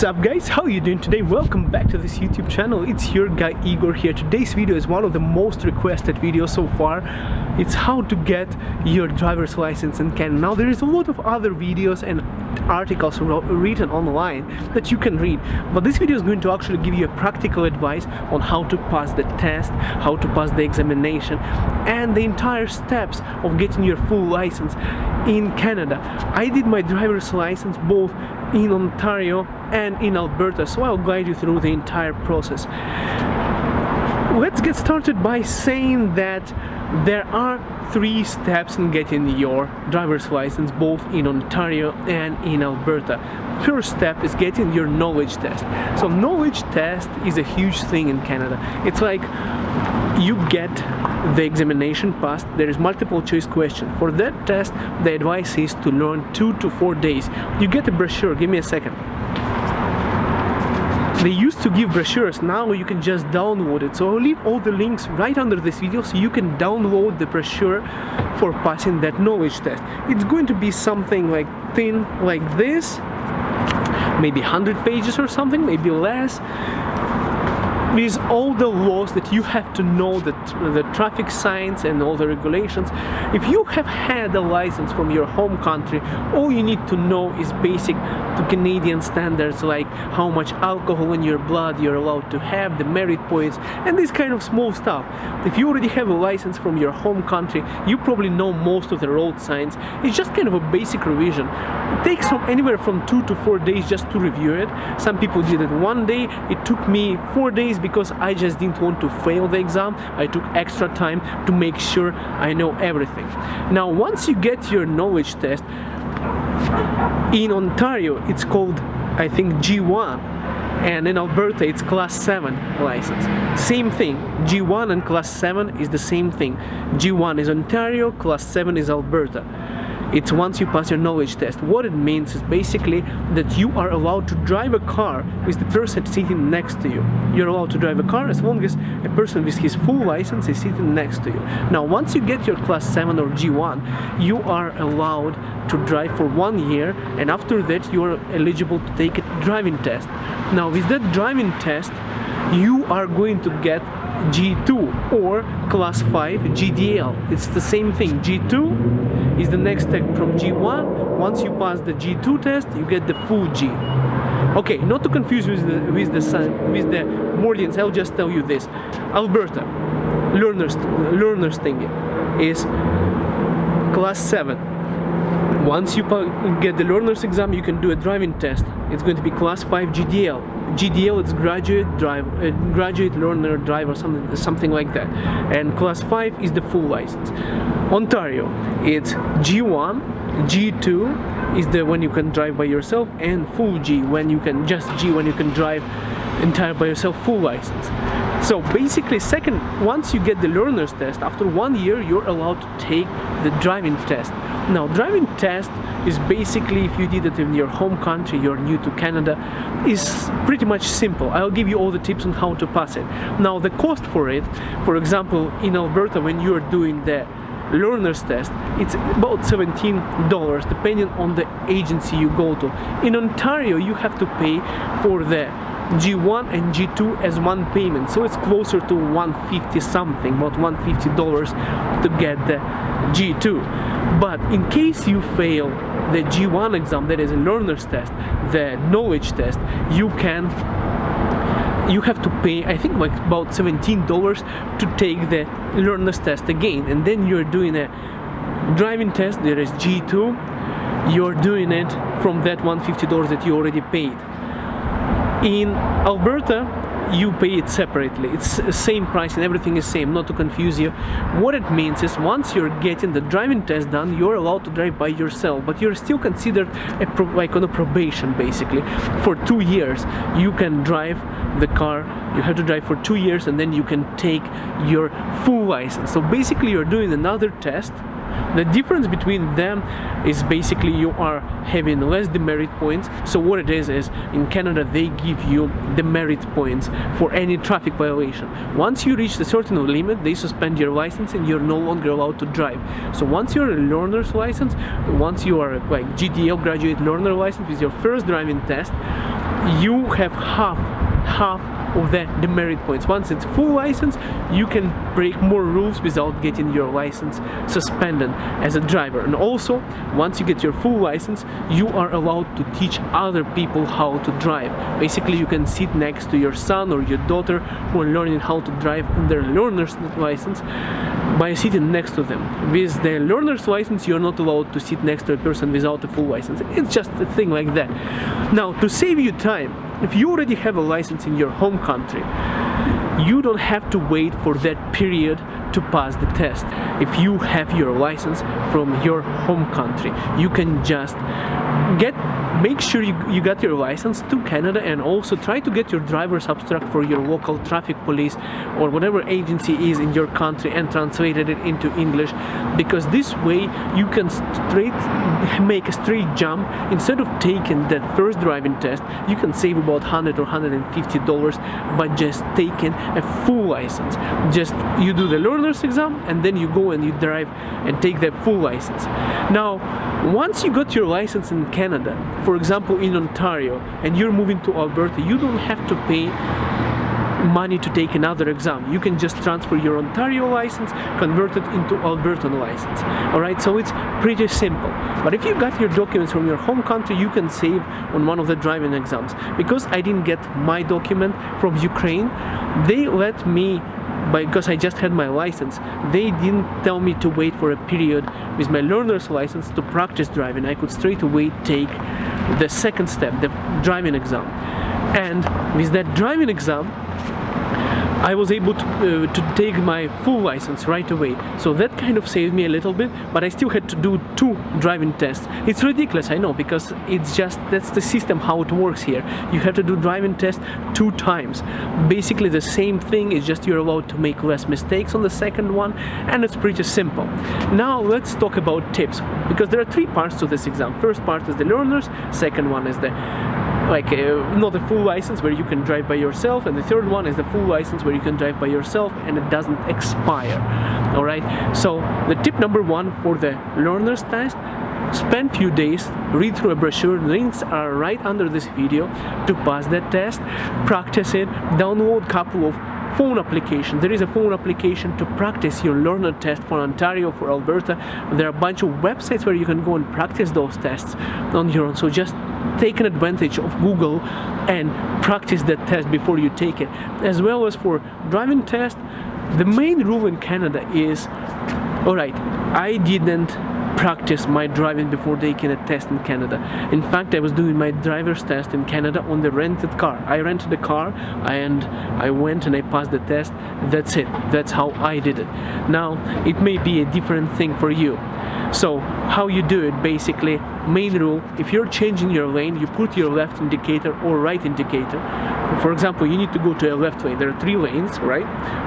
What's up guys, how are you doing today? Welcome back to this YouTube channel. It's your guy Igor here. Today's video is one of the most requested videos so far. It's how to get your driver's license in Canada. Now there is a lot of other videos and articles written online that you can read, but this video is going to actually give you a practical advice on how to pass the test, how to pass the examination, and the entire steps of getting your full license in Canada. I did my driver's license both in Ontario and in Alberta, so I'll guide you through the entire process. Let's get started by saying that there are 3 steps in getting your driver's license both in Ontario and in Alberta. First step is getting your knowledge test. So knowledge test is a huge thing in Canada. It's like you get the examination passed, there is multiple choice question. For that test, the advice is to learn 2 to 4 days. You get a brochure, give me a second. They used to give brochures, now you can just download it. So I'll leave all the links right under this video so you can download the brochure for passing that knowledge test. It's going to be something like thin like this, maybe 100 pages or something, maybe less. With all the laws that you have to know, the traffic signs and all the regulations. If you have had a license from your home country, all you need to know is basic to Canadian standards, like how much alcohol in your blood you're allowed to have, the merit points, and this kind of small stuff. If you already have a license from your home country, you probably know most of the road signs. It's just kind of a basic revision. It takes anywhere from 2 to 4 days just to review it. Some people did it one day. It took me 4 days because I just didn't want to fail the exam. I took extra time to make sure I know everything. Now, once you get your knowledge test, in Ontario it's called, I think, G1, and in Alberta it's class 7 license. Same thing, G1 and class 7 is the same thing. G1 is Ontario, class 7 is Alberta. It's once you pass your knowledge test. What it means is basically that you are allowed to drive a car with the person sitting next to you. You're allowed to drive a car as long as a person with his full license is sitting next to you. Now, once you get your class 7 or G1, you are allowed to drive for 1 year, and after that you are eligible to take a driving test. Now, with that driving test, you are going to get G2 or class 5 GDL. It's the same thing. G2 is the next step from G1. Once you pass the G2 test, you get the full G. Okay, not to confuse with the wordings, I'll just tell you this. Alberta learners thingy is class 7. Once you get the learner's exam, you can do a driving test. It's going to be class 5 GDL. GDL is graduate learner driver, something like that. And class 5 is the full license. Ontario, it's G1, G2 is the when you can drive by yourself, and full G when you can drive entire by yourself, full license. So basically, once you get the learner's test, after 1 year you're allowed to take the driving test. Now, driving test is basically, if you did it in your home country, you're new to Canada, is pretty much simple. I'll give you all the tips on how to pass it. Now, the cost for it, for example, in Alberta, when you're doing the learner's test, it's about $17 depending on the agency you go to. In Ontario, you have to pay for the G1 and G2 as one payment, so it's closer to $150 something, about $150 to get the G2. But in case you fail the G1 exam, that is a learner's test, the knowledge test, you have to pay, I think, like about $17 to take the learner's test again, and then you're doing a driving test. There is G2. You're doing it from that $150 that you already paid. In Alberta, you pay it separately. It's the same price and everything is same, not to confuse you. What it means is once you're getting the driving test done, you're allowed to drive by yourself, but you're still considered like on a probation, basically. For 2 years, you can drive the car. You have to drive for 2 years, and then you can take your full license. So basically, you're doing another test The difference between them is basically you are having less demerit points. So what it is in Canada they give you demerit points for any traffic violation. Once you reach a certain limit, they suspend your license and you're no longer allowed to drive. So once you're a learner's license, once you are like GDL graduate learner license with your first driving test, you have half of the demerit points. Once it's full license, you can break more rules without getting your license suspended as a driver. And also, once you get your full license, you are allowed to teach other people how to drive. Basically, you can sit next to your son or your daughter who are learning how to drive on their learner's license by sitting next to them. With the learner's license, you're not allowed to sit next to a person without a full license. It's just a thing like that. Now, to save you time, if you already have a license in your home country, you don't have to wait for that period to pass the test. If you have your license from your home country, you can just make sure you got your license to Canada, and also try to get your driver's abstract for your local traffic police or whatever agency is in your country and translated it into English, because this way you can make a straight jump. Instead of taking that first driving test, you can save about $100 or $150 by just taking a full license. Just you do the learner's exam and then you go and you drive and take that full license. Now, once you got your license in Canada, for example in Ontario, and you're moving to Alberta, you don't have to pay money to take another exam. You can just transfer your Ontario license, convert it into Albertan license. Alright, so it's pretty simple. But if you got your documents from your home country, you can save on one of the driving exams. Because I didn't get my document from Ukraine, they let me, because I just had my license, they didn't tell me to wait for a period with my learner's license to practice driving. I could straight away take the second step, the driving exam. And with that driving exam, I was able to take my full license right away. So that kind of saved me a little bit, but I still had to do 2 driving tests. It's ridiculous, I know, because it's just, that's the system how it works here. You have to do driving test 2 times. Basically the same thing, it's just you're allowed to make less mistakes on the second one, and it's pretty simple. Now let's talk about tips, because there are 3 parts to this exam. First part is the learners, second one is the not a full license where you can drive by yourself, and the third one is the full license where you can drive by yourself and it doesn't expire. Alright, so the tip number 1 for the learner's test: spend few days, read through a brochure. Links are right under this video to pass that test. Practice it, download a couple of phone application. There is a phone application to practice your learner test for Ontario, for Alberta. There are a bunch of websites where you can go and practice those tests on your own. So just take an advantage of Google and practice that test before you take it. As well as for driving test, the main rule in Canada is, alright, I didn't practice my driving before taking a test in Canada. In fact, I was doing my driver's test in Canada on the rented car. I rented a car and I went and I passed the test. That's it. That's how I did it. Now, it may be a different thing for you. So how you do it, basically, main rule: if you're changing your lane, you put your left indicator or right indicator. For example, you need to go to a left lane. There are 3 lanes, right?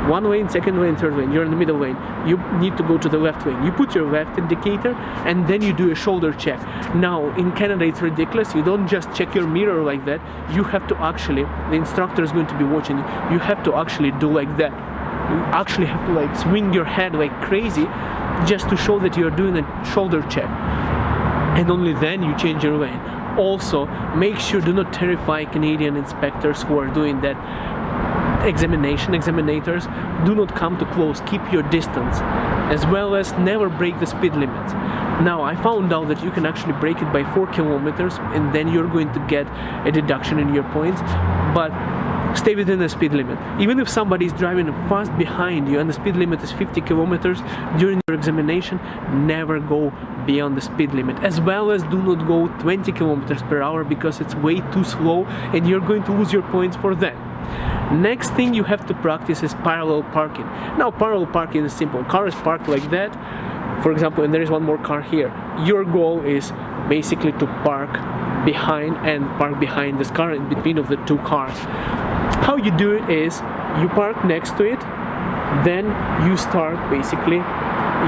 1 lane, 2nd lane, 3rd lane. You're in the middle lane. You need to go to the left lane. You put your left indicator and then you do a shoulder check. Now, in Canada, it's ridiculous. You don't just check your mirror like that. You have to actually, the instructor is going to be watching you. You have to actually do like that. You actually have to like swing your head like crazy just to show that you're doing a shoulder check. And only then you change your lane. Also, make sure do not terrify Canadian inspectors who are doing that examinators. Do not come too close, keep your distance, as well as never break the speed limits. Now, I found out that you can actually break it by 4 kilometers and then you're going to get a deduction in your points, but stay within the speed limit. Even if somebody is driving fast behind you and the speed limit is 50 kilometers during your examination, never go beyond the speed limit. As well as do not go 20 kilometers per hour because it's way too slow and you're going to lose your points for that. Next thing you have to practice is parallel parking. Now, parallel parking is simple. Car is parked like that, for example, and there is one more car here. Your goal is basically to park behind this car, in between of the 2 cars. How you do it is you park next to it, then you start basically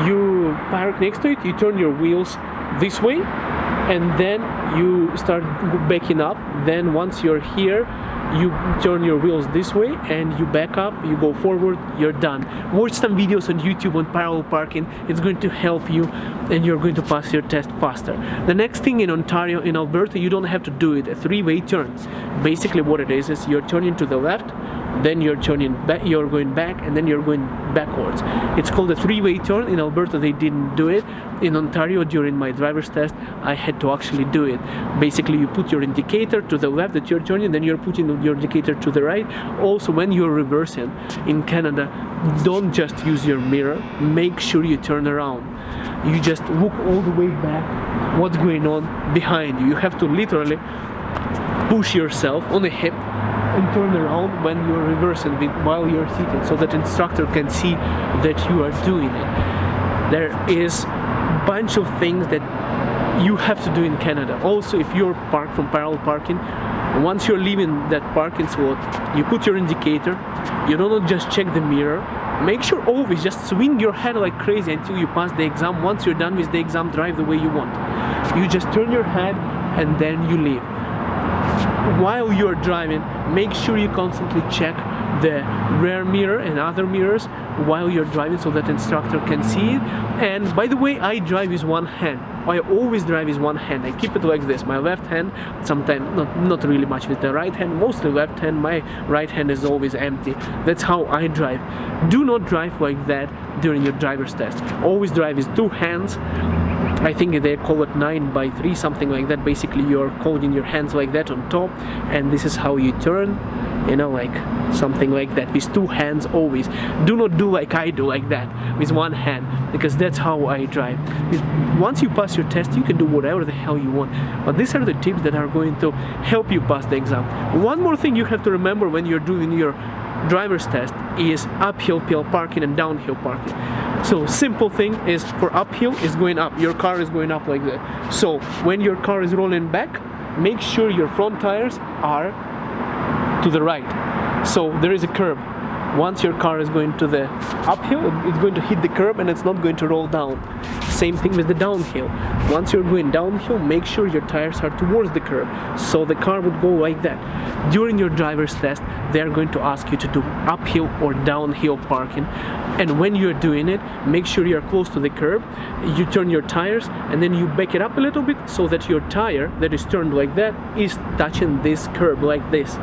you park next to it, you turn your wheels this way, and then you start backing up. Then once you're here, you turn your wheels this way and you back up, you go forward, you're done. Watch some videos on YouTube on parallel parking. It's going to help you and you're going to pass your test faster. The next thing in Ontario, in Alberta, you don't have to do it, a three-way turn. Basically what it is you're turning to the left, then you're turning back, you're going back, and then you're going backwards. It's called a three-way turn. In Alberta they didn't do it. In Ontario during my driver's test I had to actually do it. Basically you put your indicator to the left that you're turning, then you're putting your indicator to the right. Also when you're reversing in Canada, don't just use your mirror, make sure you turn around. You just look all the way back what's going on behind you. You have to literally push yourself on the hip and turn around when you're reversing while you're seated, so that instructor can see that you are doing it. There is a bunch of things that you have to do in Canada. Also, if you're parked from parallel parking, once you're leaving that parking slot, you put your indicator, you don't just check the mirror. Make sure always just swing your head like crazy until you pass the exam. Once you're done with the exam, drive the way you want. You just turn your head and then you leave. While you're driving, make sure you constantly check the rear mirror and other mirrors while you're driving, so that instructor can see it. And by the way, I drive with one hand. I always drive with one hand. I keep it like this. My left hand, sometimes not really much with the right hand, mostly left hand. My right hand is always empty. That's how I drive. Do not drive like that during your driver's test. Always drive with two hands. I think they call it 9x3, something like that. Basically you're holding your hands like that on top, and this is how you turn, you know, like something like that with two hands always. Do not do like I do, like that with one hand, because that's how I drive. Once you pass your test, you can do whatever the hell you want, but these are the tips that are going to help you pass the exam. One more thing you have to remember when you're doing your driver's test is uphill parking and downhill parking. So simple thing is, for uphill is going up, your car is going up like that. So when your car is rolling back, make sure your front tires are to the right. So there is a curb. Once your car is going to the uphill, it's going to hit the curb and it's not going to roll down. Same thing with the downhill. Once you're going downhill, make sure your tires are towards the curb, so the car would go like that. During your driver's test, they're going to ask you to do uphill or downhill parking, and when you're doing it, make sure you're close to the curb. You turn your tires and then you back it up a little bit, so that your tire that is turned like that is touching this curb like this.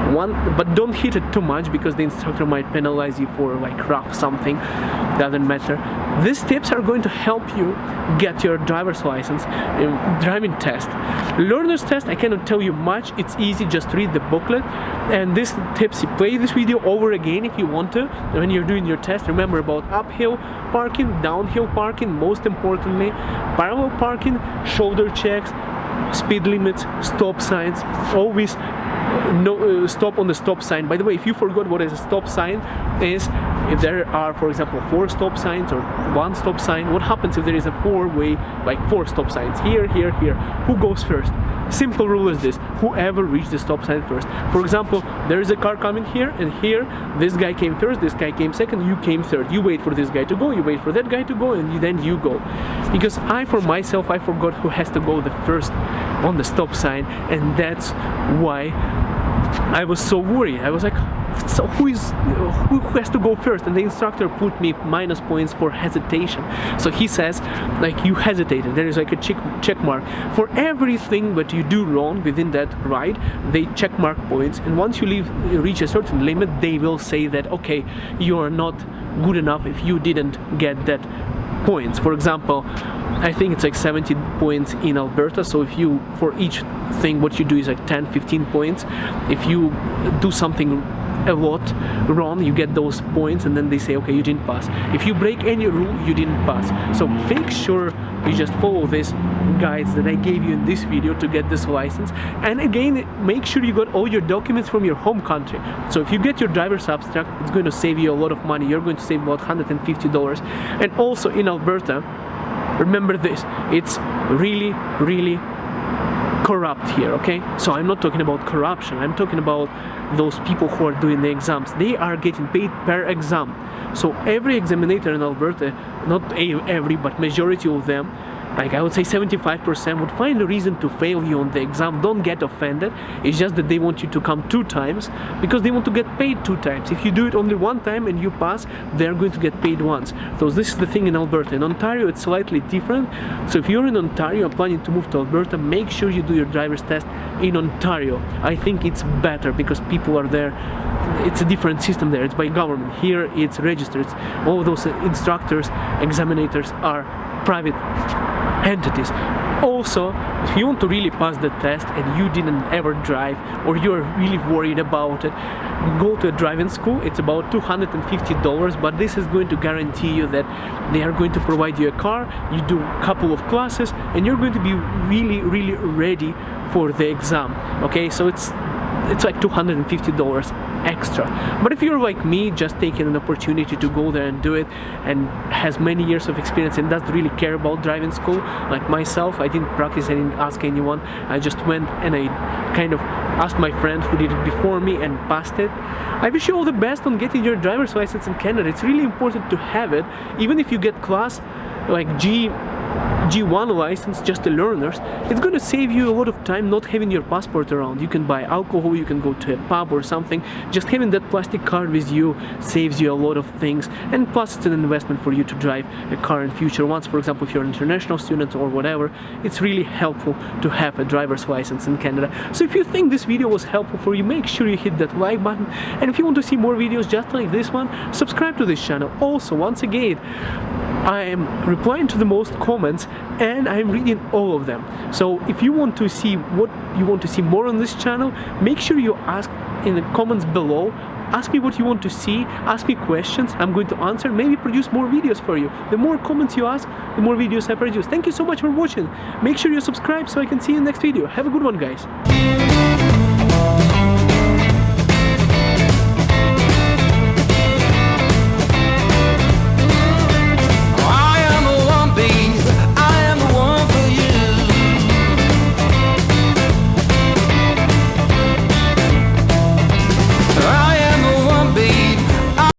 But don't hit it too much, because the instructor might penalize you for like rough something. Doesn't matter. These tips are going to help you get your driver's license driving test. Learner's test, I cannot tell you much. It's easy, just read the booklet. And these tips, you play this video over again if you want to. When you're doing your test, remember about uphill parking, downhill parking, most importantly, parallel parking, shoulder checks, speed limits, stop signs. Always stop on the stop sign. By the way, if you forgot what is a stop sign is, if there are, for example, 4 stop signs or 1 stop sign, what happens if there is a 4-way, like 4 stop signs, here, here, here, who goes first? Simple rule is this: whoever reached the stop sign first. For example, there is a car coming here, and here this guy came first, this guy came second, you came third. You wait for this guy to go, you wait for that guy to go, and then you go. Because for myself, I forgot who has to go the first on the stop sign, and that's why I was so worried. I was like, so who has to go first? And the instructor put me minus points for hesitation. So he says, like, you hesitated. There is like a check mark for everything that you do wrong within that ride. They check mark points, and once you reach a certain limit, they will say that, okay, you are not good enough if you didn't get that points. For example, I think it's like 70 points in Alberta, so if you, for each thing what you do is like 10-15 points. If you do something a lot wrong, you get those points, and then they say, okay, you didn't pass. If you break any rule, you didn't pass. So make sure you just follow these guides that I gave you in this video to get this license. And again, make sure you got all your documents from your home country. So if you get your driver's abstract, it's going to save you a lot of money. You're going to save about $150. And also in Alberta, remember this, it's really corrupt here, okay? So I'm not talking about corruption, I'm talking about those people who are doing the exams. They are getting paid per exam. So every examinator in Alberta, not every, but majority of them, like I would say 75%, would find a reason to fail you on the exam. Don't get offended. It's just that they want you to come 2 times because they want to get paid 2 times. If you do it only 1 time and you pass, they're going to get paid once. So this is the thing in Alberta. In Ontario, it's slightly different. So if you're in Ontario and planning to move to Alberta, make sure you do your driver's test in Ontario. I think it's better because people are there. It's a different system there. It's by government. Here, it's registered. All those instructors, examinators are private entities. Also, if you want to really pass the test and you didn't ever drive, or you're really worried about it, go to a driving school. It's about $250, but this is going to guarantee you that they are going to provide you a car. You do a couple of classes and you're going to be really ready for the exam. Okay, so it's like $250 extra. But if you're like me, just taking an opportunity to go there and do it, and has many years of experience and doesn't really care about driving school, like myself, I didn't practice, I didn't ask anyone, I just went and I kind of asked my friend who did it before me and passed it. I wish you all the best on getting your driver's license in Canada. It's really important to have it, even if you get class like G1 license, just the learners. It's going to save you a lot of time not having your passport around. You can buy alcohol, you can go to a pub or something. Just having that plastic card with you saves you a lot of things, and plus it's an investment for you to drive a car in future. Once, for example, if you're an international student or whatever, it's really helpful to have a driver's license in Canada. So if you think this video was helpful for you, make sure you hit that like button, and if you want to see more videos just like this one, subscribe to this channel. Also, once again, I am replying to the most comments and I'm reading all of them. So if you want to see what you want to see more on this channel, make sure you ask in the comments below. Ask me what you want to see, ask me questions, I'm going to answer, maybe produce more videos for you. The more comments you ask, the more videos I produce. Thank you so much for watching. Make sure you subscribe so I can see you in the next video. Have a good one, guys.